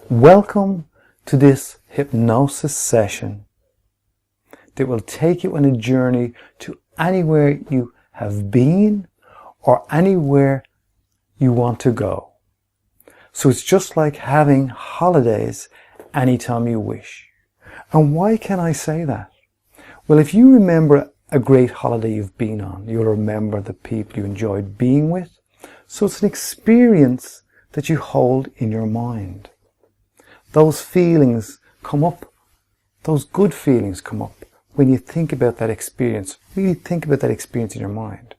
Welcome to this hypnosis session that will take you on a journey to anywhere you have been or anywhere you want to go. So it's just like having holidays anytime you wish. And why can I say that? Well, if you remember a great holiday you've been on, you'll remember the people you enjoyed being with. So it's an experience that you hold in your mind. Those feelings come up, those good feelings come up when you think about that experience. Really think about that experience in your mind.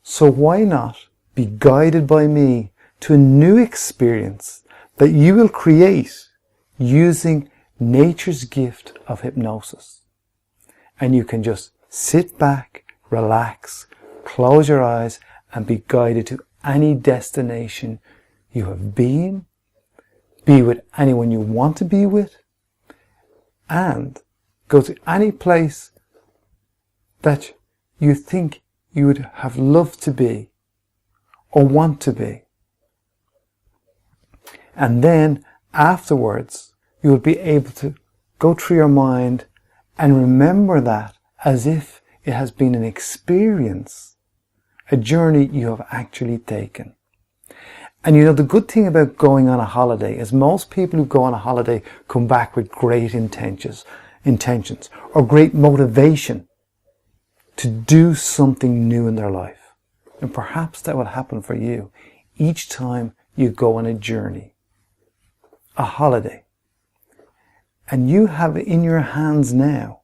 So why not be guided by me to a new experience that you will create using nature's gift of hypnosis. And you can just sit back, relax, close your eyes and be guided to any destination you have been, be with anyone you want to be with, and go to any place that you think you would have loved to be or want to be. And then afterwards, you will be able to go through your mind and remember that as if it has been an experience, a journey you have actually taken. And you know, the good thing about going on a holiday is most people who go on a holiday come back with great intentions or great motivation to do something new in their life. And perhaps that will happen for you each time you go on a journey, a holiday. And you have in your hands now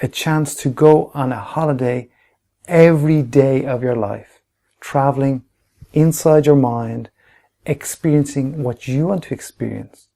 a chance to go on a holiday every day of your life, traveling inside your mind, experiencing what you want to experience.